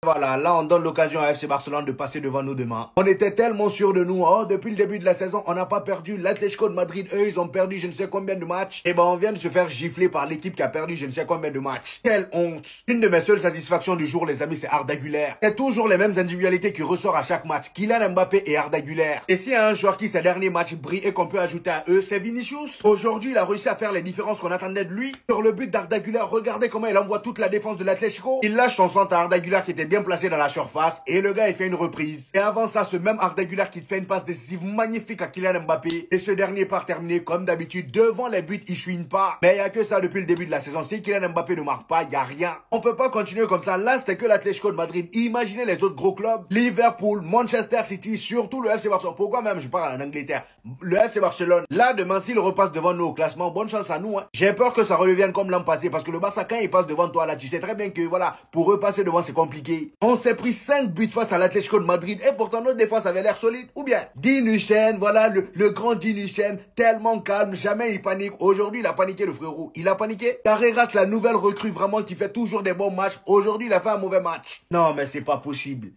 Voilà, là on donne l'occasion à FC Barcelone de passer devant nous demain. On était tellement sûrs de nous, oh, depuis le début de la saison, on n'a pas perdu. L'Atlético de Madrid, eux, ils ont perdu je ne sais combien de matchs. Et ben on vient de se faire gifler par l'équipe qui a perdu je ne sais combien de matchs. Quelle honte. Une de mes seules satisfactions du jour, les amis, c'est Arda Güler. C'est toujours les mêmes individualités qui ressortent à chaque match. Kylian Mbappé et Arda Güler. Et s'il y a un joueur qui ces derniers matchs brille et qu'on peut ajouter à eux, c'est Vinicius. Aujourd'hui, il a réussi à faire les différences qu'on attendait de lui. Sur le but d'Arda Güler, regardez comment il envoie toute la défense de l'Atlético. Il lâche son centre à Arda Güler qui était bien placé dans la surface. Et le gars il fait une reprise. Et avant ça, ce même Arda Güler qui te fait une passe décisive magnifique à Kylian Mbappé. Et ce dernier part terminé comme d'habitude. Devant les buts, il chouine pas. Mais il n'y a que ça depuis le début de la saison. Si Kylian Mbappé ne marque pas, il n'y a rien. On peut pas continuer comme ça. Là, c'était que l'Atlético de Madrid. Imaginez les autres gros clubs. Liverpool, Manchester City, surtout le FC Barcelone. Pourquoi même je parle en Angleterre? Le FC Barcelone. Là, demain, s'il repasse devant nous au classement, bonne chance à nous. Hein. J'ai peur que ça redevienne comme l'an passé. Parce que le Barça, quand il passe devant toi, là, tu sais très bien que voilà, pour eux passer devant, c'est compliqué. On s'est pris 5 buts face à l'Atlético de Madrid et pourtant notre défense avait l'air solide. Ou bien Dean Huijsen, voilà le grand Dean Huijsen, tellement calme, jamais il panique. Aujourd'hui il a paniqué le frérot, il a paniqué. Carreras, la nouvelle recrue vraiment qui fait toujours des bons matchs, aujourd'hui il a fait un mauvais match. Non mais c'est pas possible.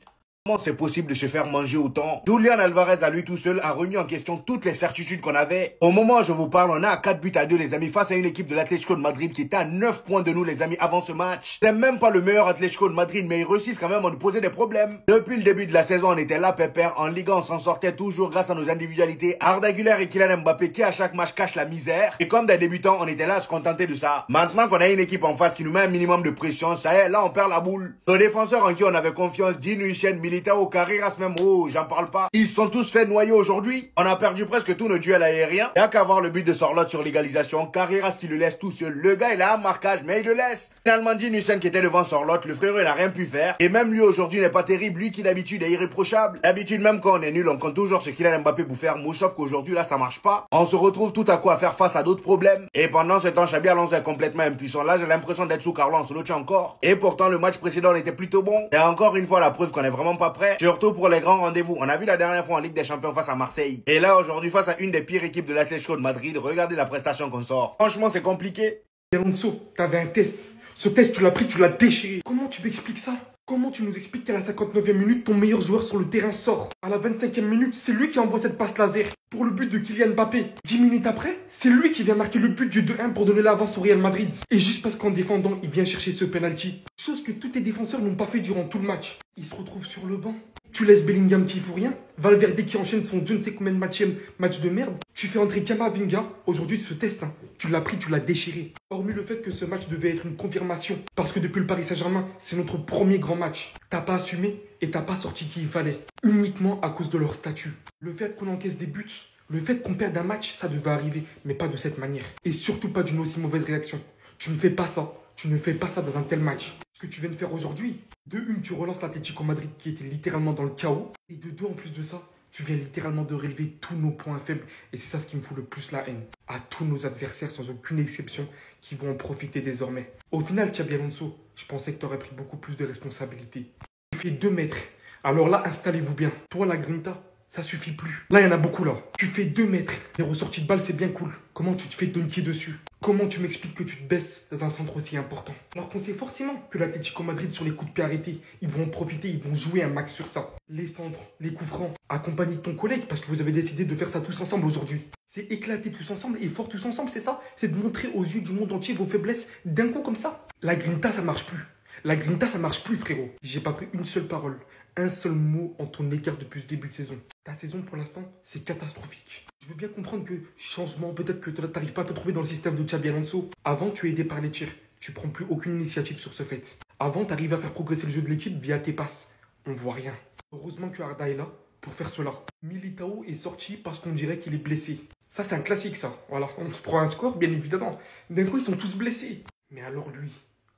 Comment c'est possible de se faire manger autant? Julian Alvarez à lui tout seul a remis en question toutes les certitudes qu'on avait. Au moment où je vous parle, on est à 4 buts à 2 les amis face à une équipe de l'Atlético de Madrid qui était à 9 points de nous les amis avant ce match. C'est même pas le meilleur Atlético de Madrid mais ils réussissent quand même à nous poser des problèmes. Depuis le début de la saison on était là pépère. En Liga on s'en sortait toujours grâce à nos individualités. Arda Güler et Kylian Mbappé qui à chaque match cachent la misère. Et comme des débutants on était là à se contenter de ça. Maintenant qu'on a une équipe en face qui nous met un minimum de pression, ça y est là on perd la boule. Nos défenseurs en qui on avait confiance, Dean Huijsen, Militao, Carreras même, oh, j'en parle pas. Ils sont tous fait noyer aujourd'hui. On a perdu presque tous nos duels aériens. Il n'y a qu'à voir le but de Sorloth sur l'égalisation. Carreras qui le laisse tout seul. Le gars, il a un marquage, mais il le laisse. Finalement, Dean Huijsen qui était devant Sorloth, le frère, il n'a rien pu faire. Et même lui, aujourd'hui, n'est pas terrible. Lui qui, d'habitude, est irréprochable. D'habitude, même quand on est nul, on compte toujours ce qu'il a Mbappé pour faire mouche. Sauf qu'aujourd'hui, là, ça marche pas. On se retrouve tout à coup à faire face à d'autres problèmes. Et pendant ce temps, Xabi Alonso est complètement impuissant. Là, j'ai l'impression d'être sous Carlo Ancelotti encore. Et pourtant, le match précédent était plutôt bon. Et encore une fois, la preuve qu'on est vraiment pas prêt. Surtout pour les grands rendez-vous. On a vu la dernière fois en Ligue des Champions face à Marseille. Et là, aujourd'hui, face à une des pires équipes de l'Atlético de Madrid, regardez la prestation qu'on sort. Franchement, c'est compliqué. Alonso, t'avais un test. Ce test, tu l'as pris, tu l'as déchiré. Comment tu m'expliques ça? Comment tu nous expliques qu'à la 59e minute, ton meilleur joueur sur le terrain sort? À la 25e minute, c'est lui qui envoie cette passe laser pour le but de Kylian Mbappé. 10 minutes après, c'est lui qui vient marquer le but du 2-1 pour donner l'avance au Real Madrid. Et juste parce qu'en défendant, il vient chercher ce penalty. Chose que tous tes défenseurs n'ont pas fait durant tout le match. Il se retrouve sur le banc. Tu laisses Bellingham qui fout rien. Valverde qui enchaîne son je ne sais combien de match de merde. Tu fais entrer Camavinga. Aujourd'hui, ce test, hein, tu l'as pris, tu l'as déchiré. Hormis le fait que ce match devait être une confirmation. Parce que depuis le Paris Saint-Germain, c'est notre premier grand match. T'as pas assumé et t'as pas sorti qui il fallait. Uniquement à cause de leur statut. Le fait qu'on encaisse des buts, le fait qu'on perde un match, ça devait arriver. Mais pas de cette manière. Et surtout pas d'une aussi mauvaise réaction. Tu ne fais pas ça. Tu ne fais pas ça dans un tel match. Ce que tu viens de faire aujourd'hui, de une, tu relances l'Atlético Madrid qui était littéralement dans le chaos. Et de deux, en plus de ça, tu viens littéralement de relever tous nos points faibles. Et c'est ça ce qui me fout le plus la haine. À tous nos adversaires, sans aucune exception, qui vont en profiter désormais. Au final, Xabi Alonso, je pensais que tu aurais pris beaucoup plus de responsabilités. Tu fais 2 mètres. Alors là, installez-vous bien. Toi, la Grinta, ça suffit plus. Là, il y en a beaucoup là. Tu fais 2 mètres. Les ressorties de balles, c'est bien cool. Comment tu te fais dunker dessus? Comment tu m'expliques que tu te baisses dans un centre aussi important? Alors qu'on sait forcément que l'Atlético Madrid, sur les coups de pied arrêtés, ils vont en profiter, ils vont jouer un max sur ça. Les centres, les coups francs, accompagnés de ton collègue, parce que vous avez décidé de faire ça tous ensemble aujourd'hui. C'est éclater tous ensemble et fort tous ensemble, c'est ça? C'est de montrer aux yeux du monde entier vos faiblesses d'un coup comme ça? La grinta, ça marche plus. La grinta, ça marche plus, frérot. J'ai pas pris une seule parole, un seul mot en ton égard depuis ce début de saison. Ta saison, pour l'instant, c'est catastrophique. Je veux bien comprendre que changement, peut-être que tu n'arrives pas à te trouver dans le système de Xabi Alonso. Avant, tu es aidé par les tirs. Tu prends plus aucune initiative sur ce fait. Avant, tu arrives à faire progresser le jeu de l'équipe via tes passes. On voit rien. Heureusement que Arda est là pour faire cela. Militao est sorti parce qu'on dirait qu'il est blessé. Ça, c'est un classique, ça. Voilà, on se prend un score, bien évidemment. D'un coup, ils sont tous blessés. Mais alors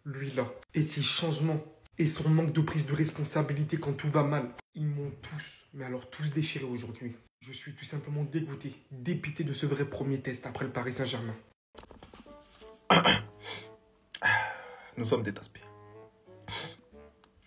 lui là, et ses changements, et son manque de prise de responsabilité quand tout va mal, ils m'ont tous, mais alors tous déchiré aujourd'hui. Je suis tout simplement dégoûté, dépité de ce vrai premier test après le Paris Saint-Germain. Nous sommes des tasse-pieds.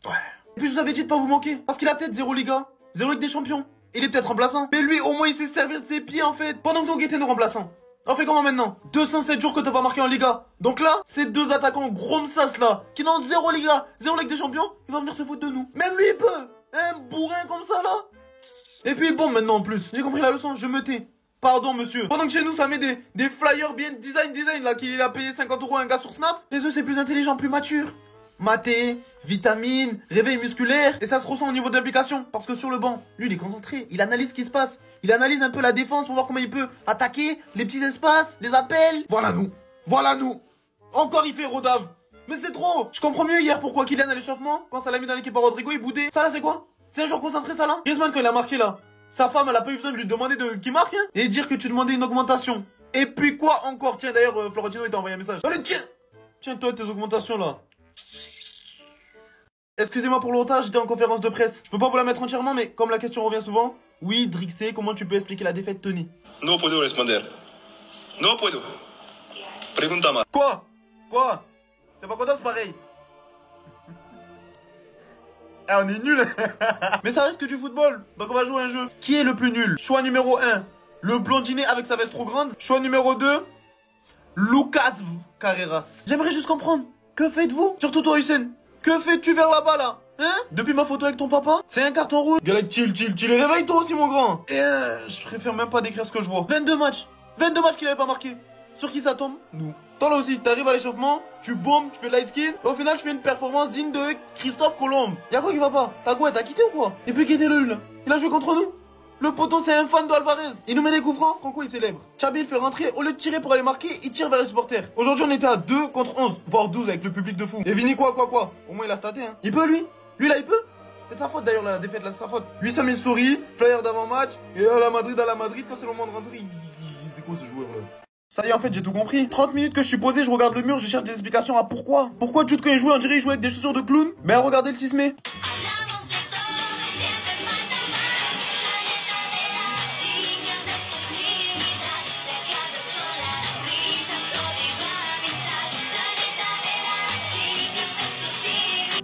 Ouais. Et puis je vous avais dit de pas vous manquer, parce qu'il a peut-être 0 Liga, 0 Ligue des Champions. Il est peut-être remplaçant. Mais lui, au moins, il sait servir de ses pieds, en fait. Pendant que nous guettons nos remplaçants. On fait comment maintenant? 207 jours que t'as pas marqué en Liga. Donc là, ces deux attaquants gros msas là, qui n'ont 0 Liga, 0 Ligue des Champions, il va venir se foutre de nous. Même lui il peut. Un bourrin comme ça là. Et puis bon, maintenant en plus, j'ai compris la leçon, je me tais. Pardon monsieur. Pendant que chez nous ça met des flyers bien design là, qu'il a payé 50 € à un gars sur Snap. Chez eux c'est plus intelligent, plus mature. Maté, vitamines, réveil musculaire. Et ça se ressent au niveau de l'application. Parce que sur le banc, lui il est concentré. Il analyse ce qui se passe. Il analyse un peu la défense pour voir comment il peut attaquer, les petits espaces, les appels. Voilà nous. Voilà nous. Encore il fait Rodave. Mais c'est trop. Je comprends mieux hier pourquoi Kylian à l'échauffement, quand ça l'a mis dans l'équipe à Rodrigo, il boudait. Ça là c'est quoi? C'est un joueur concentré ça là? Griezmann quand il a marqué là, sa femme elle a pas eu besoin de lui demander qui marque hein, et dire que tu demandais une augmentation. Et puis quoi encore? Tiens d'ailleurs Florentino il t'a envoyé un message. Allez tiens. Tiens toi tes augmentations là. Excusez-moi pour le retard, j'étais en conférence de presse. Je peux pas vous la mettre entièrement, mais comme la question revient souvent, oui, Drixé, comment tu peux expliquer la défaite, Tony? No puedo responder. No puedo. Pregunta más. Quoi? Quoi? T'es pas content, c'est pareil. Ah, on est nul. Mais ça reste que du football, donc on va jouer un jeu. Qui est le plus nul? Choix numéro 1, le blondinet avec sa veste trop grande. Choix numéro 2, Lucas Carreras. J'aimerais juste comprendre, que faites-vous? Surtout toi, Hussein. Que fais-tu vers là-bas, là? Hein? Depuis ma photo avec ton papa? C'est un carton rouge. Galette, chill. Réveille-toi aussi, mon grand. Et je préfère même pas décrire ce que je vois. 22 matchs. 22 matchs qu'il avait pas marqué. Sur qui ça tombe? Nous. Toi là aussi, t'arrives à l'échauffement, tu bombes, tu fais light skin. Au final, tu fais une performance digne de Christophe Colomb. Y'a quoi qui va pas? T'as quoi? T'as quitté ou quoi? Et puis quittez-le, lui, là. Il a joué contre nous. Le poteau, c'est un fan d'Alvarez. Il nous met des coups francs, Franco, il célèbre. Xabi, il fait rentrer. Au lieu de tirer pour aller marquer, il tire vers les supporters. Aujourd'hui, on était à 2 contre 11, voire 12 avec le public de fou. Et Vini, quoi? Au moins, il a staté, hein. Il peut, lui? Lui, là, il peut? C'est de sa faute, d'ailleurs, la défaite, là, c'est sa faute. 800 000 stories, flyer d'avant-match. Et à la Madrid, quand c'est le moment de rentrer, c'est quoi ce joueur, là? Ça y est, en fait, j'ai tout compris. 30 minutes que je suis posé, je regarde le mur, je cherche des explications à pourquoi. Pourquoi Jude, quand il jouait, on dirait il jouait avec des chaussures de clown? Ben, regardez le 6 mai.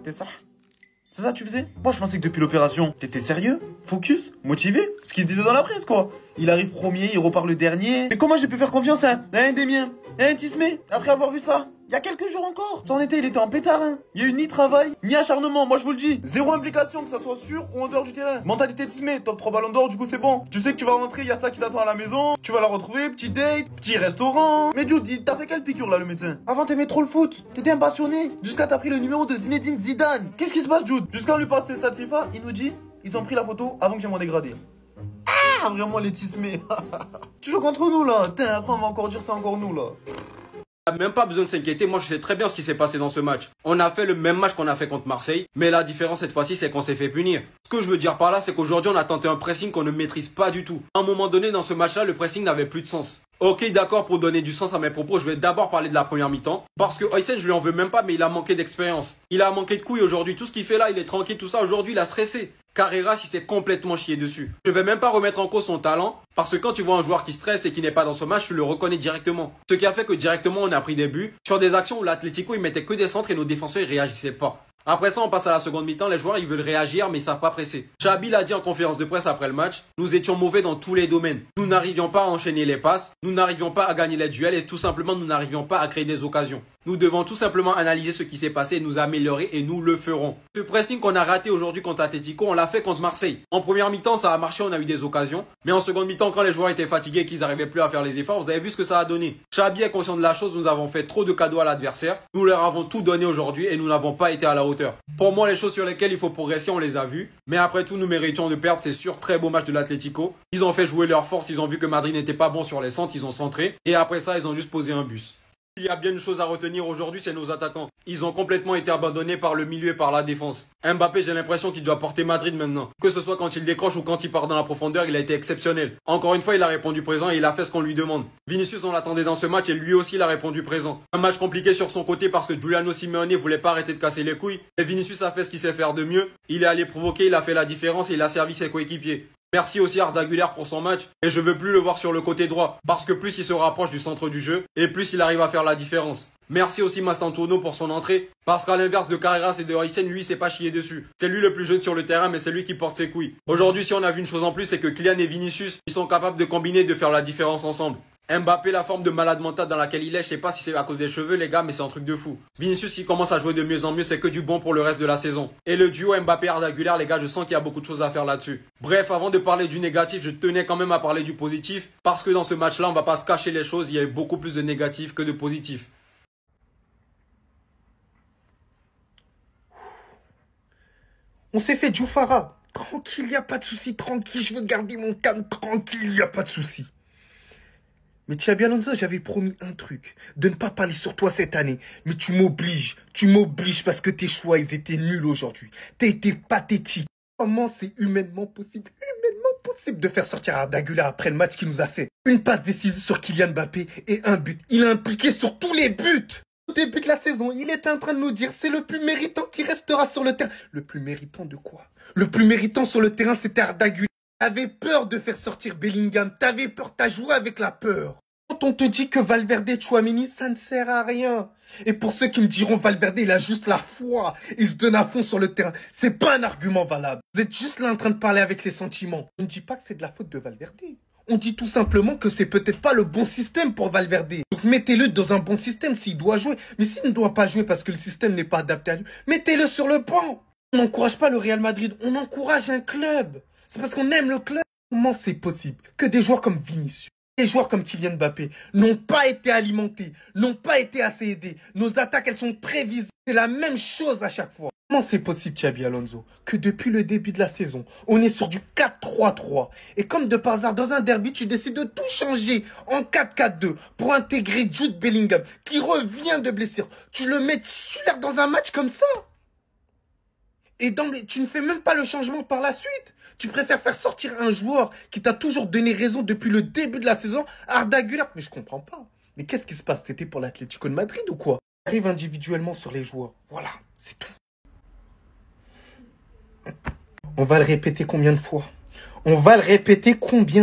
C'est ça tu faisais? Moi je pensais que depuis l'opération, t'étais sérieux? Focus? Motivé? Ce qui se disait dans la presse quoi. Il arrive premier, il repart le dernier. Mais comment j'ai pu faire confiance à un des miens? À un Tismé? Après avoir vu ça? Il y a quelques jours encore. Ça en était, il était en pétard hein. Il y a eu ni travail, ni acharnement, moi je vous le dis. Zéro implication, que ça soit sur ou en dehors du terrain. Mentalité Tismé, top 3 ballons d'or, du coup c'est bon. Tu sais que tu vas rentrer, il y a ça qui t'attend à la maison. Tu vas la retrouver, petit date, petit restaurant. Mais Jude, il t'a fait quelle piqûre là le médecin? Avant t'aimais trop le foot, t'étais un passionné. Jusqu'à t'as pris le numéro de Zinedine Zidane. Qu'est-ce qui se passe Jude? Jusqu'à on lui parle de ses stats FIFA, il nous dit, ils ont pris la photo avant que j'ai mon dégradé. Ah vraiment les Tismé. Tu joues contre nous là. Tain, après on va encore dire ça encore nous là. Même pas besoin de s'inquiéter, moi je sais très bien ce qui s'est passé dans ce match. On a fait le même match qu'on a fait contre Marseille, mais la différence cette fois-ci c'est qu'on s'est fait punir. Ce que je veux dire par là, c'est qu'aujourd'hui on a tenté un pressing qu'on ne maîtrise pas du tout. À un moment donné dans ce match-là, le pressing n'avait plus de sens. Ok d'accord, pour donner du sens à mes propos, je vais d'abord parler de la première mi-temps. Parce que Oysen, je lui en veux même pas, mais il a manqué d'expérience. Il a manqué de couilles aujourd'hui, tout ce qu'il fait là, il est tranquille, tout ça. Aujourd'hui il a stressé. Carreras, il s'est complètement chié dessus. Je vais même pas remettre en cause son talent, parce que quand tu vois un joueur qui stresse et qui n'est pas dans ce match, tu le reconnais directement. Ce qui a fait que directement on a pris des buts sur des actions où l'Atlético il mettait que des centres et nos défenseurs ils réagissaient pas. Après ça, on passe à la seconde mi-temps, les joueurs ils veulent réagir mais ils savent pas presser. Xabi l'a dit en conférence de presse après le match, nous étions mauvais dans tous les domaines. Nous n'arrivions pas à enchaîner les passes, nous n'arrivions pas à gagner les duels et tout simplement nous n'arrivions pas à créer des occasions. Nous devons tout simplement analyser ce qui s'est passé et nous améliorer et nous le ferons. Ce pressing qu'on a raté aujourd'hui contre Atlético, on l'a fait contre Marseille. En première mi-temps, ça a marché, on a eu des occasions. Mais en seconde mi-temps, quand les joueurs étaient fatigués et qu'ils n'arrivaient plus à faire les efforts, vous avez vu ce que ça a donné. Xabi est conscient de la chose, nous avons fait trop de cadeaux à l'adversaire. Nous leur avons tout donné aujourd'hui et nous n'avons pas été à la hauteur. Pour moi, les choses sur lesquelles il faut progresser, on les a vues. Mais après tout, nous méritions de perdre, c'est sûr. Très beau match de l'Atlético. Ils ont fait jouer leur force, ils ont vu que Madrid n'était pas bon sur les centres, ils ont centré. Et après ça, ils ont juste posé un bus. Il y a bien une chose à retenir aujourd'hui, c'est nos attaquants. Ils ont complètement été abandonnés par le milieu et par la défense. Mbappé, j'ai l'impression qu'il doit porter Madrid maintenant. Que ce soit quand il décroche ou quand il part dans la profondeur, il a été exceptionnel. Encore une fois, il a répondu présent et il a fait ce qu'on lui demande. Vinicius, on l'attendait dans ce match et lui aussi, il a répondu présent. Un match compliqué sur son côté parce que Giuliano Simeone voulait pas arrêter de casser les couilles. Et Vinicius a fait ce qu'il sait faire de mieux. Il est allé provoquer, il a fait la différence et il a servi ses coéquipiers. Merci aussi Arda Güler pour son match et je veux plus le voir sur le côté droit parce que plus il se rapproche du centre du jeu et plus il arrive à faire la différence. Merci aussi Mastantuono pour son entrée parce qu'à l'inverse de Carreras et de Oysen, lui s'est pas chié dessus. C'est lui le plus jeune sur le terrain mais c'est lui qui porte ses couilles. Aujourd'hui si on a vu une chose en plus c'est que Kylian et Vinicius ils sont capables de combiner et de faire la différence ensemble. Mbappé, la forme de malade mental dans laquelle il est, je sais pas si c'est à cause des cheveux les gars, mais c'est un truc de fou. Vinicius qui commence à jouer de mieux en mieux, c'est que du bon pour le reste de la saison. Et le duo Mbappé-Arda Güler, les gars, je sens qu'il y a beaucoup de choses à faire là-dessus. Bref, avant de parler du négatif, je tenais quand même à parler du positif, parce que dans ce match-là, on va pas se cacher les choses, il y a eu beaucoup plus de négatifs que de positifs. On s'est fait Djoufara. Tranquille, y a pas de souci, tranquille, je veux garder mon calme, tranquille, y a pas de souci. Mais Xabi Alonso, j'avais promis un truc, de ne pas parler sur toi cette année. Mais tu m'obliges parce que tes choix, ils étaient nuls aujourd'hui. T'as été pathétique. Comment c'est humainement possible de faire sortir Arda Güler après le match qu'il nous a fait? Une passe décisive sur Kylian Mbappé et un but. Il a impliqué sur tous les buts. Au début de la saison, il était en train de nous dire c'est le plus méritant qui restera sur le terrain. Le plus méritant de quoi? Le plus méritant sur le terrain, c'était Arda Güler. T'avais peur de faire sortir Bellingham. T'avais peur, t'as joué avec la peur. Quand on te dit que Valverde et Tchouaméni, ça ne sert à rien. Et pour ceux qui me diront Valverde, il a juste la foi. Il se donne à fond sur le terrain. C'est pas un argument valable. Vous êtes juste là en train de parler avec les sentiments. On ne dit pas que c'est de la faute de Valverde. On dit tout simplement que c'est peut-être pas le bon système pour Valverde. Donc mettez-le dans un bon système s'il doit jouer. Mais s'il ne doit pas jouer parce que le système n'est pas adapté à lui, mettez-le sur le banc. On n'encourage pas le Real Madrid, on encourage un club. C'est parce qu'on aime le club. Comment c'est possible que des joueurs comme Vinicius, des joueurs comme Kylian Mbappé n'ont pas été alimentés, n'ont pas été assez aidés? Nos attaques, elles sont prévisibles. C'est la même chose à chaque fois. Comment c'est possible, Xabi Alonso, que depuis le début de la saison, on est sur du 4-3-3 et comme de par hasard, dans un derby, tu décides de tout changer en 4-4-2 pour intégrer Jude Bellingham qui revient de blessure. Tu le mets titulaire dans un match comme ça? Et d'emblée, tu ne fais même pas le changement par la suite. Tu préfères faire sortir un joueur qui t'a toujours donné raison depuis le début de la saison, Arda Güler. Mais je comprends pas. Mais qu'est-ce qui se passe cet été pour l'Atlético de Madrid ou quoi? Arrive individuellement sur les joueurs. Voilà, c'est tout. On va le répéter combien de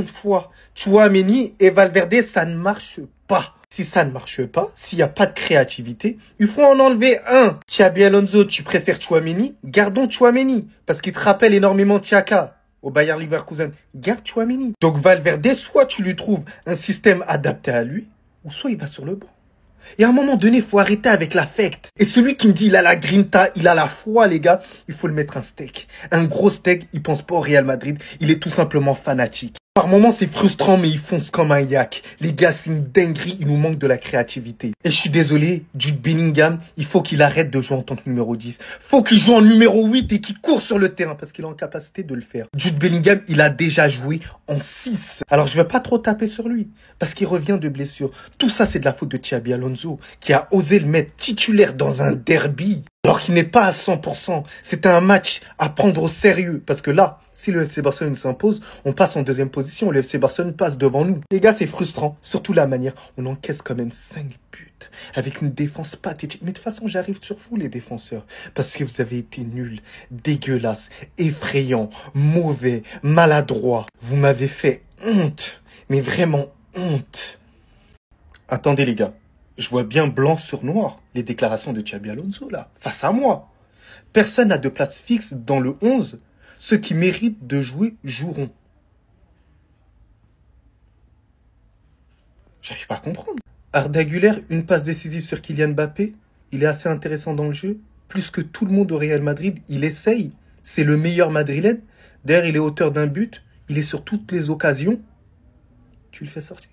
fois? Tchouaméni et Valverde, ça ne marche pas. Si ça ne marche pas, s'il n'y a pas de créativité, il faut en enlever un. Xabi Alonso, tu préfères Tchouaméni? Gardons Tchouaméni. Parce qu'il te rappelle énormément Xhaka au Bayer Leverkusen. Garde Tchouaméni. Donc Valverde, soit tu lui trouves un système adapté à lui, ou soit il va sur le banc. Et à un moment donné, il faut arrêter avec l'affect. Et celui qui me dit il a la grinta, il a la foi, les gars, il faut le mettre un steak. Un gros steak, il pense pas au Real Madrid, il est tout simplement fanatique. Par moments, c'est frustrant, mais il fonce comme un yak. Les gars, c'est une dinguerie, il nous manque de la créativité. Et je suis désolé, Jude Bellingham, il faut qu'il arrête de jouer en tant que numéro 10. Faut qu'il joue en numéro 8 et qu'il court sur le terrain, parce qu'il est en capacité de le faire. Jude Bellingham, il a déjà joué en 6. Alors, je vais pas trop taper sur lui, parce qu'il revient de blessure. Tout ça, c'est de la faute de Xabi Alonso, qui a osé le mettre titulaire dans un derby, alors qu'il n'est pas à 100%. C'était un match à prendre au sérieux, parce que là, si le FC Barcelone s'impose, on passe en deuxième position. Le FC Barcelone passe devant nous. Les gars, c'est frustrant. Surtout la manière. On encaisse quand même 5 buts. Avec une défense pathétique. Mais de toute façon, j'arrive sur vous, les défenseurs. Parce que vous avez été nuls, dégueulasses, effrayants, mauvais, maladroits. Vous m'avez fait honte. Mais vraiment honte. Attendez, les gars. Je vois bien blanc sur noir les déclarations de Xabi Alonso, là. Face à moi. Personne n'a de place fixe dans le 11. Ceux qui méritent de jouer joueront. J'arrive pas à comprendre. Arda Güler, une passe décisive sur Kylian Mbappé. Il est assez intéressant dans le jeu. Plus que tout le monde au Real Madrid, il essaye. C'est le meilleur madrilène. D'ailleurs, il est auteur d'un but. Il est sur toutes les occasions. Tu le fais sortir.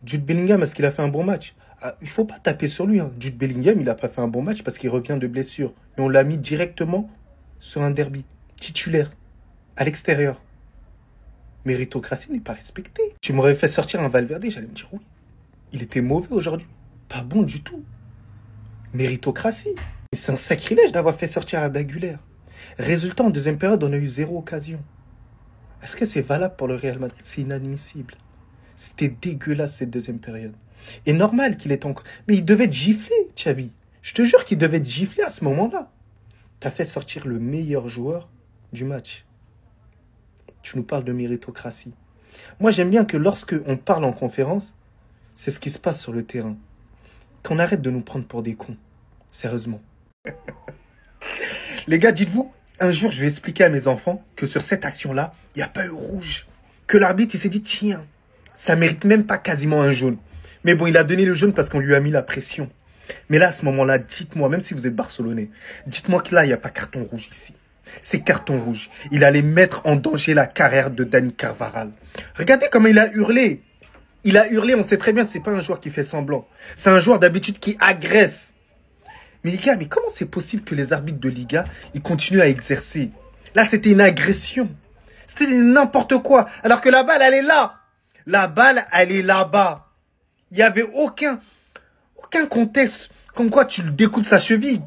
Jude Bellingham, est-ce qu'il a fait un bon match? Il faut pas taper sur lui. Hein. Jude Bellingham, il a pas fait un bon match parce qu'il revient de blessure. Et on l'a mis directement sur un derby. Titulaire, à l'extérieur. Méritocratie n'est pas respectée. Tu m'aurais fait sortir un Valverde, j'allais me dire oui. Il était mauvais aujourd'hui. Pas bon du tout. Méritocratie. Et c'est un sacrilège d'avoir fait sortir Arda Güler. Résultat, en deuxième période, on a eu 0 occasion. Est-ce que c'est valable pour le Real Madrid? C'est inadmissible. C'était dégueulasse cette deuxième période. Et normal qu'il est encore... Mais il devait être giflé, Xabi. Je te jure qu'il devait être giflé à ce moment-là. T'as fait sortir le meilleur joueur du match. Tu nous parles de méritocratie. Moi, j'aime bien que lorsque on parle en conférence, c'est ce qui se passe sur le terrain. Qu'on arrête de nous prendre pour des cons. Sérieusement. Les gars, dites-vous, un jour, je vais expliquer à mes enfants que sur cette action-là, il n'y a pas eu rouge. Que l'arbitre, il s'est dit, tiens, Ça mérite même pas quasiment un jaune. Mais bon, il a donné le jaune parce qu'on lui a mis la pression. Mais là, à ce moment-là, dites-moi, même si vous êtes barcelonais, dites-moi que là, il n'y a pas carton rouge ici. C'est carton rouge. Il allait mettre en danger la carrière de Dani Carvajal. Regardez comment il a hurlé. Il a hurlé, on sait très bien que c'est pas un joueur qui fait semblant. C'est un joueur d'habitude qui agresse. Mais les gars, mais comment c'est possible que les arbitres de Liga, ils continuent à exercer? Là, c'était une agression. C'était n'importe quoi. Alors que la balle, elle est là. La balle, elle est là-bas. Il n'y avait aucun contexte comme quoi tu le découpes sa cheville.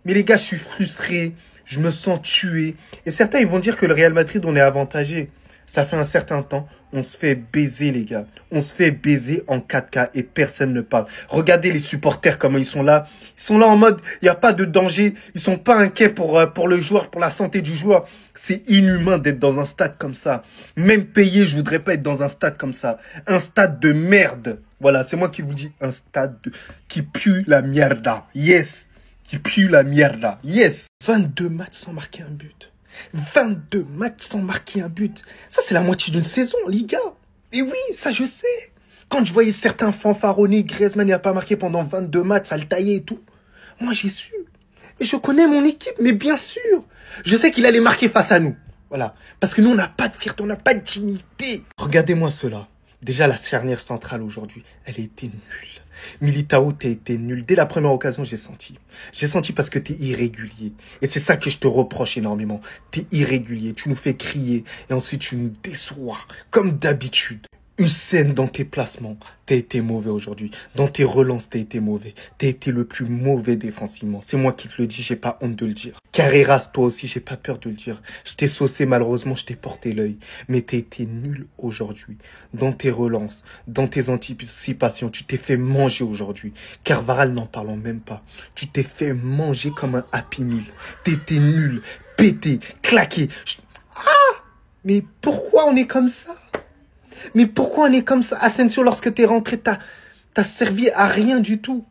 Mais les gars, je suis frustré. Je me sens tué. Et certains, ils vont dire que le Real Madrid, on est avantagé. Ça fait un certain temps, on se fait baiser, les gars. On se fait baiser en 4K et personne ne parle. Regardez les supporters, comment ils sont là. Ils sont là en mode, il n'y a pas de danger. Ils sont pas inquiets pour le joueur, pour la santé du joueur. C'est inhumain d'être dans un stade comme ça. Même payé, je voudrais pas être dans un stade comme ça. Un stade de merde. Voilà, c'est moi qui vous dis, un stade qui pue la mierda. Yes. Qui pue la mierda. Yes. 22 matchs sans marquer un but. 22 matchs sans marquer un but. Ça, c'est la moitié d'une saison, Liga. Et oui, ça, je sais. Quand je voyais certains fanfaronnés, Griezmann n'a pas marqué pendant 22 matchs, ça le taillait et tout. Moi, j'ai su. Mais je connais mon équipe, mais bien sûr. Je sais qu'il allait marquer face à nous. Voilà. Parce que nous, on n'a pas de fierté, on n'a pas de dignité. Regardez-moi cela. Déjà, la charnière centrale aujourd'hui, elle a été nulle. Militao, t'as été nul. Dès la première occasion, j'ai senti. J'ai senti parce que t'es irrégulier. Et c'est ça que je te reproche énormément. T'es irrégulier. Tu nous fais crier. Et ensuite, tu nous déçois. Comme d'habitude. Hussein, dans tes placements, t'as été mauvais aujourd'hui. Dans tes relances, t'as été mauvais. T'as été le plus mauvais défensivement. C'est moi qui te le dis, j'ai pas honte de le dire. Carreras, toi aussi, j'ai pas peur de le dire. Je t'ai saucé, malheureusement, je t'ai porté l'œil. Mais t'as été nul aujourd'hui. Dans tes relances, dans tes anticipations, tu t'es fait manger aujourd'hui. Carvajal, n'en parlons même pas. Tu t'es fait manger comme un Happy Meal. T'étais nul, pété, claqué. Mais pourquoi on est comme ça? Mais pourquoi on est comme ça? Asensio, lorsque t'es rentré, t'as servi à rien du tout.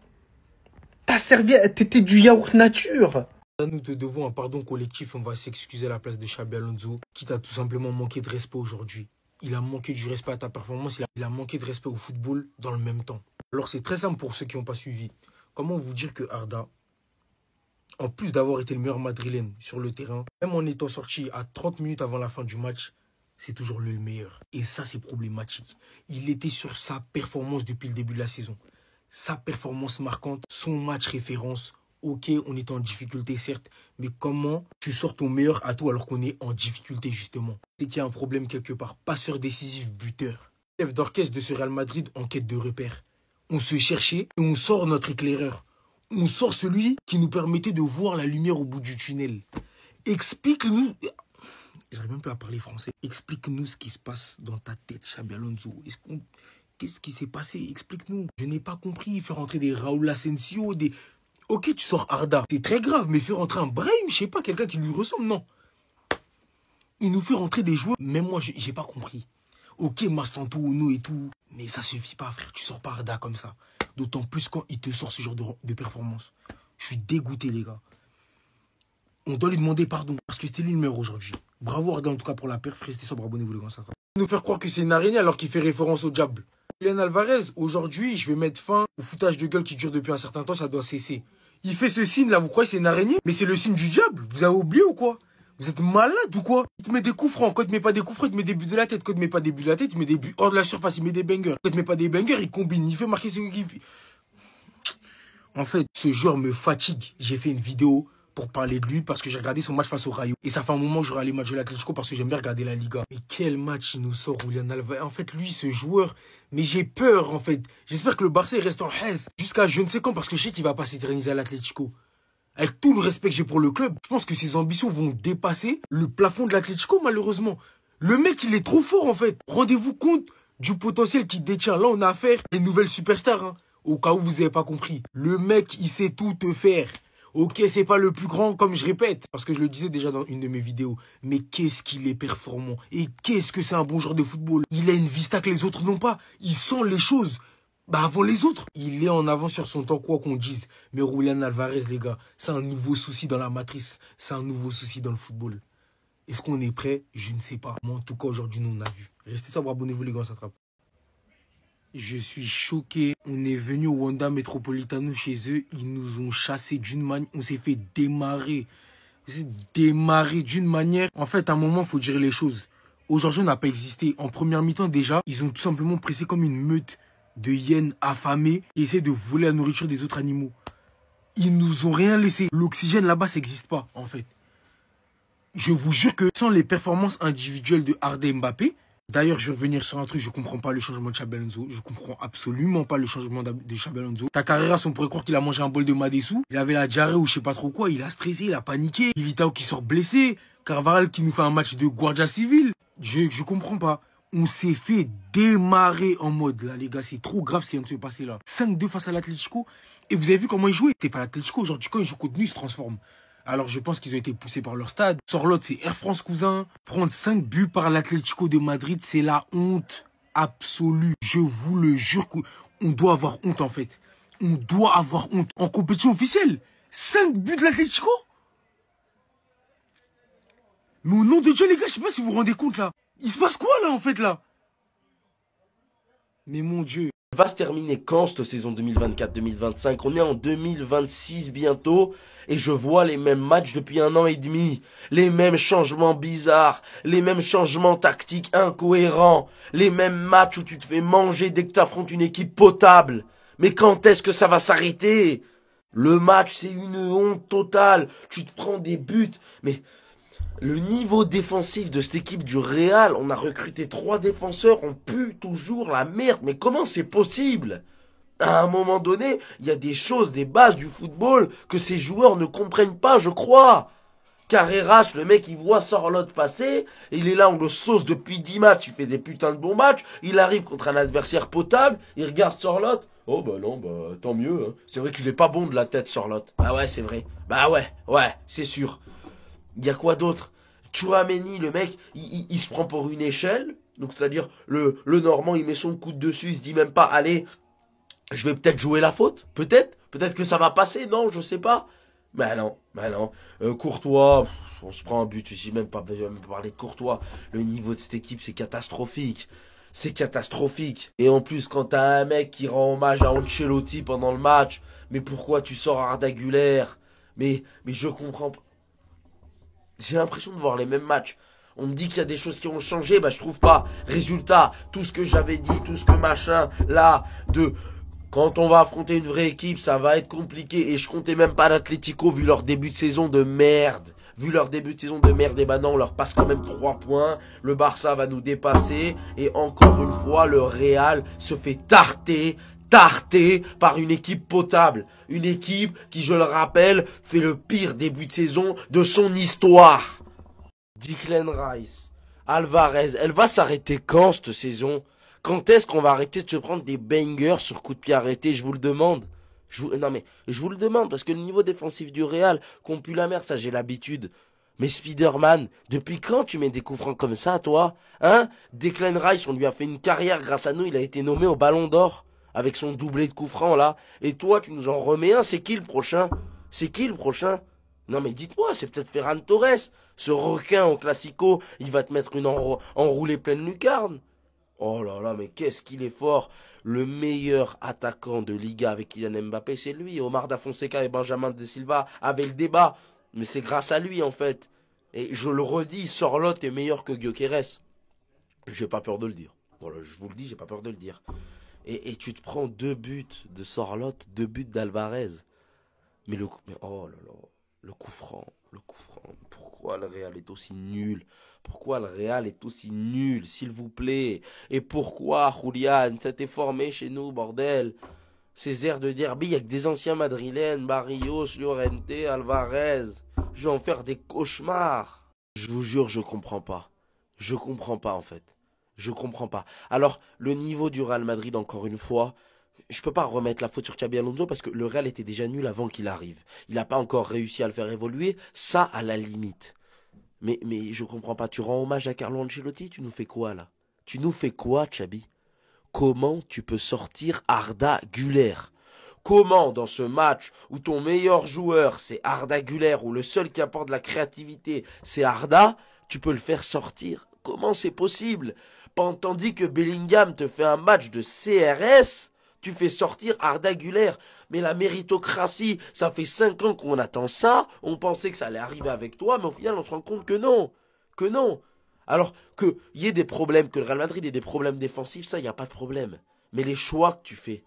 T'étais du yaourt nature. Nous te devons un pardon collectif, on va s'excuser à la place de Xabi Alonso, qui t'a tout simplement manqué de respect aujourd'hui. Il a manqué du respect à ta performance, il a manqué de respect au football dans le même temps. Alors c'est très simple pour ceux qui n'ont pas suivi. Comment vous dire que Arda, en plus d'avoir été le meilleur madrilène sur le terrain, même en étant sorti à 30 minutes avant la fin du match, c'est toujours lui le meilleur. Et ça, c'est problématique. Il était sur sa performance depuis le début de la saison. Sa performance marquante, son match référence. Ok, on est en difficulté, certes. Mais comment tu sors ton meilleur atout alors qu'on est en difficulté, justement? C'est qu'il y a un problème quelque part. Passeur décisif, buteur. Chef d'orchestre de ce Real Madrid en quête de repères. On se cherchait et on sort notre éclaireur. On sort celui qui nous permettait de voir la lumière au bout du tunnel. Explique-nous... J'arrive même plus à parler français. Explique-nous ce qui se passe dans ta tête, Xabi Alonso. Qu'est-ce qui s'est passé? Explique-nous. Je n'ai pas compris. Faire rentrer des Raúl Asensio, des... Ok, tu sors Arda. C'est très grave, mais faire rentrer un Brahim, je sais pas, quelqu'un qui lui ressemble, non. Il nous fait rentrer des joueurs. Même moi, j'ai pas compris. Ok, Mastanto, Ono et tout. Mais ça suffit pas, frère. Tu sors pas Arda comme ça. D'autant plus quand il te sort ce genre de performance. Je suis dégoûté, les gars. On doit lui demander pardon, parce que c'était lui le meilleur aujourd'hui. Bravo Arda en tout cas pour la perf, restez sobre, abonnez-vous les gars. Nous faire croire que c'est une araignée alors qu'il fait référence au diable. Julian Alvarez, aujourd'hui je vais mettre fin au foutage de gueule qui dure depuis un certain temps, ça doit cesser. Il fait ce signe là, vous croyez que c'est une araignée? Mais c'est le signe du diable, vous avez oublié ou quoi? Vous êtes malade ou quoi? Il te met des coups francs, quand il te met pas des coups francs, il te met des buts de la tête, quand il te met pas des buts de la tête, il met des buts hors de la surface, il met des bangers. Quand il te met pas des bangers, il combine, il fait marquer ses équipes. En fait, ce joueur me fatigue. J'ai fait une vidéo pour parler de lui parce que j'ai regardé son match face au Rayo. Et ça fait un moment que je regarde les matchs de l'Atlético parce que j'aime bien regarder la Liga. Mais quel match il nous sort, Julian Alvarez. En fait, lui, ce joueur, mais j'ai peur, en fait. J'espère que le Barça reste en haise jusqu'à je ne sais quand parce que je sais qu'il va pas s'éterniser à l'Atlético. Avec tout le respect que j'ai pour le club, je pense que ses ambitions vont dépasser le plafond de l'Atlético, malheureusement. Le mec, il est trop fort, en fait. Rendez-vous compte du potentiel qu'il détient. Là, on a affaire à une nouvelle superstar, hein. Au cas où vous n'avez pas compris. Le mec, il sait tout te faire. Ok, c'est pas le plus grand, comme je répète, parce que je le disais déjà dans une de mes vidéos. Mais qu'est-ce qu'il est performant. Et qu'est-ce que c'est un bon joueur de football. Il a une vista que les autres n'ont pas. Il sent les choses avant les autres. Il est en avance sur son temps, quoi qu'on dise. Mais Julian Alvarez, les gars, c'est un nouveau souci dans la matrice. C'est un nouveau souci dans le football. Est-ce qu'on est prêt? Je ne sais pas. Moi, en tout cas, aujourd'hui, nous, on a vu. Restez sobre, abonnez-vous, les gars, ça attrape. Je suis choqué. On est venu au Wanda Metropolitano chez eux. Ils nous ont chassés d'une manière. On s'est fait démarrer. On s'est démarré d'une manière. En fait, à un moment, il faut dire les choses. Aujourd'hui, on n'a pas existé. En première mi-temps, déjà, ils ont tout simplement pressé comme une meute de hyènes affamées et essaient de voler la nourriture des autres animaux. Ils nous ont rien laissé. L'oxygène là-bas, ça n'existe pas, en fait. Je vous jure que sans les performances individuelles de Arda et Mbappé, d'ailleurs, je vais revenir sur un truc, je comprends pas le changement de Xabi Alonso. Je comprends absolument pas le changement de Xabi Alonso. Carreras, on pourrait croire qu'il a mangé un bol de Madessou. Il avait la diarrhée ou je sais pas trop quoi. Il a stressé, il a paniqué. Militao qui sort blessé. Carvajal qui nous fait un match de Guardia Civil. Je comprends pas. On s'est fait démarrer en mode, là, les gars, c'est trop grave ce qui vient de se passer là. 5-2 face à l'Atlético. Et vous avez vu comment ils jouaient? C'était pas l'Atlético. Aujourd'hui, quand ils jouent contre nous, ils se transforment. Alors, je pense qu'ils ont été poussés par leur stade. Sorlotte, c'est Air France, cousin. Prendre 5 buts par l'Atlético de Madrid, c'est la honte absolue. Je vous le jure qu'on doit avoir honte, en fait. On doit avoir honte. En compétition officielle, 5 buts de l'Atlético? Mais au nom de Dieu, les gars, je sais pas si vous vous rendez compte, là. Il se passe quoi, là, en fait, là? Mais mon Dieu. Va se terminer quand cette saison 2024-2025? On est en 2026 bientôt et je vois les mêmes matchs depuis 1 an et demi. Les mêmes changements bizarres, les mêmes changements tactiques incohérents, les mêmes matchs où tu te fais manger dès que tu affrontes une équipe potable. Mais quand est-ce que ça va s'arrêter? Le match, c'est une honte totale. Tu te prends des buts, mais... Le niveau défensif de cette équipe du Real, on a recruté 3 défenseurs, on pue toujours la merde. Mais comment c'est possible? À un moment donné, il y a des choses, des bases du football que ces joueurs ne comprennent pas, je crois. Carreras, le mec, il voit Sorlotte passer, et il est là, on le sauce depuis 10 matchs, il fait des putains de bons matchs, il arrive contre un adversaire potable, il regarde Sorlotte. Oh bah non, bah tant mieux. Hein. C'est vrai qu'il est pas bon de la tête, Sorlotte. Ah ouais, c'est vrai. Bah ouais, c'est sûr. Il y a quoi d'autre? Tchouaméni, le mec, il se prend pour une échelle. Donc, c'est-à-dire, le Normand, il met son coude dessus, il se dit même pas, allez, je vais peut-être jouer la faute. Peut-être que ça va passer, non, je sais pas. Bah non. Courtois, on se prend un but, j'ai même pas parlé de Courtois. Le niveau de cette équipe, c'est catastrophique. C'est catastrophique. Et en plus, quand t'as un mec qui rend hommage à Ancelotti pendant le match, mais pourquoi tu sors Arda Güler? Mais je comprends pas. J'ai l'impression de voir les mêmes matchs. On me dit qu'il y a des choses qui ont changé, bah je trouve pas. Résultat, tout ce que j'avais dit, tout ce que machin, là, quand on va affronter une vraie équipe, ça va être compliqué. Et je comptais même pas l'Atlético vu leur début de saison de merde. Et bah non, on leur passe quand même 3 points. Le Barça va nous dépasser. Et encore une fois, le Real se fait tarter par une équipe potable. Une équipe qui, je le rappelle, fait le pire début de saison de son histoire. Declan Rice, Alvarez, elle va s'arrêter quand cette saison? Quand est-ce qu'on va arrêter de se prendre des bangers sur coup de pied arrêté? Je vous le demande. Je vous le demande parce que le niveau défensif du Real, qu'on pue la merde, ça j'ai l'habitude. Mais Spider-Man, depuis quand tu mets des coups francs comme ça, toi? Hein? Declan Rice, on lui a fait une carrière grâce à nous, il a été nommé au Ballon d'Or. Avec son doublé de coups francs, là. Et toi, tu nous en remets un. C'est qui le prochain? Non, mais dites-moi, c'est peut-être Ferran Torres. Ce requin au Classico, il va te mettre une enroulée pleine lucarne. Oh là là, mais qu'est-ce qu'il est fort. Le meilleur attaquant de Liga avec Kylian Mbappé, c'est lui. Omar Da Fonseca et Benjamin De Silva avaient le débat. Mais c'est grâce à lui, en fait. Et je le redis, Sorlotte est meilleur que Gyökeres. J'ai pas peur de le dire. Voilà, je vous le dis, j'ai pas peur de le dire. Et tu te prends 2 buts de Sorlotte, 2 buts d'Alvarez. Mais oh là là, le coup franc. Pourquoi le Real est aussi nul? S'il vous plaît? Et pourquoi, Julian, ça t'est formé chez nous, bordel? Ces airs de derby, il y a que des anciens madrilènes, Barrios, Llorente, Alvarez. Je vais en faire des cauchemars. Je vous jure, je comprends pas. En fait. Je comprends pas. Alors, le niveau du Real Madrid, encore une fois, je peux pas remettre la faute sur Xabi Alonso parce que le Real était déjà nul avant qu'il arrive. Il n'a pas encore réussi à le faire évoluer, ça à la limite. Mais je comprends pas. Tu rends hommage à Carlo Ancelotti, tu nous fais quoi là? Tu nous fais quoi, Xabi? Comment tu peux sortir Arda Güler? Comment, dans ce match où ton meilleur joueur c'est Arda Güler, où le seul qui apporte de la créativité c'est Arda, tu peux le faire sortir? Comment c'est possible? Tandis que Bellingham te fait un match de CRS, tu fais sortir Arda Güler. Mais la méritocratie, ça fait 5 ans qu'on attend ça. On pensait que ça allait arriver avec toi, mais au final, on se rend compte que non. Que non. Alors, qu'il y ait des problèmes, que le Real Madrid ait des problèmes défensifs, ça, il n'y a pas de problème. Mais les choix que tu fais...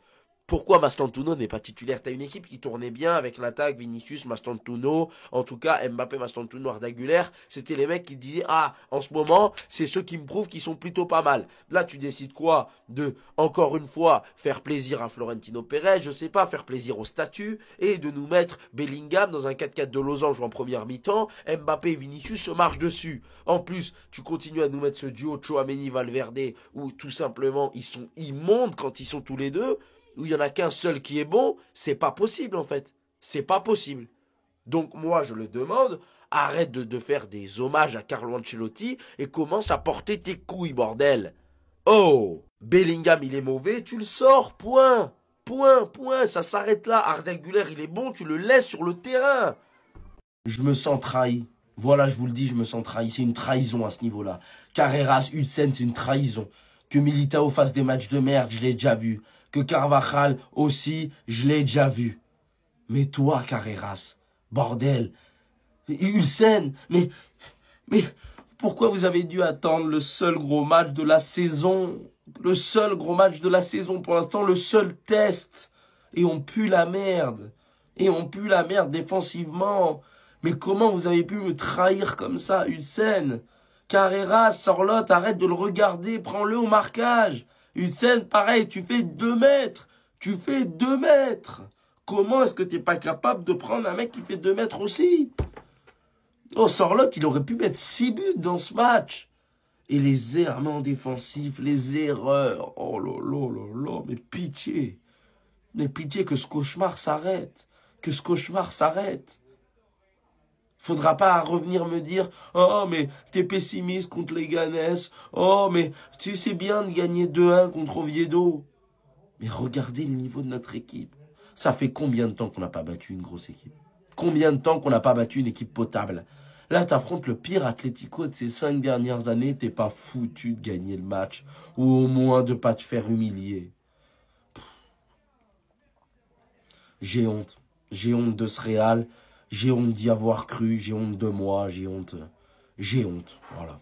Pourquoi Mastantuono n'est pas titulaire? T'as une équipe qui tournait bien avec l'attaque, Vinicius, Mastantuono, en tout cas Mbappé, Mastantuono, Arda Güler. C'était les mecs qui disaient, ah, en ce moment, c'est ceux qui me prouvent qu'ils sont plutôt pas mal. Là, tu décides quoi? De, encore une fois, faire plaisir à Florentino Pérez, je sais pas, faire plaisir au statut, et de nous mettre Bellingham dans un 4-4 de losange en première mi-temps, Mbappé et Vinicius se marchent dessus. En plus, tu continues à nous mettre ce duo Tchouaméni-Valverde, où tout simplement, ils sont immondes quand ils sont tous les deux, où il n'y en a qu'un seul qui est bon, c'est pas possible en fait. C'est pas possible. Donc moi je le demande, arrête de faire des hommages à Carlo Ancelotti et commence à porter tes couilles, bordel. Oh, Bellingham il est mauvais, tu le sors, point. Point, ça s'arrête là. Arda Güler il est bon, tu le laisses sur le terrain. Je me sens trahi. Voilà, je vous le dis, je me sens trahi. C'est une trahison à ce niveau-là. Carreras, Hudson, c'est une trahison. Que Militao fasse des matchs de merde, je l'ai déjà vu. Que Carvajal aussi, je l'ai déjà vu. Mais toi, Carreras, bordel, Hudson, mais pourquoi vous avez dû attendre le seul gros match de la saison? Le seul gros match de la saison, pour l'instant, le seul test. Et on pue la merde. Défensivement. Mais comment vous avez pu me trahir comme ça, Hudson? Carreras, Sorlotte, arrête de le regarder, prends-le au marquage. Hudson, pareil, tu fais 2 mètres. Comment est-ce que tu n'es pas capable de prendre un mec qui fait 2 mètres aussi? Oh, Sorlotte, il aurait pu mettre 6 buts dans ce match. Et les errements défensifs, les erreurs. Oh là là, mais pitié. Mais pitié que ce cauchemar s'arrête. Faudra pas revenir me dire « Oh, mais t'es pessimiste contre les Ganes. Oh, mais tu sais bien de gagner 2-1 contre Oviedo. » Mais regardez le niveau de notre équipe. Ça fait combien de temps qu'on n'a pas battu une grosse équipe? Combien de temps qu'on n'a pas battu une équipe potable? Là, t'affrontes le pire Atlético de ces 5 dernières années. T'es pas foutu de gagner le match. Ou au moins de pas te faire humilier. J'ai honte. J'ai honte de ce Real. J'ai honte d'y avoir cru, j'ai honte de moi, j'ai honte, voilà.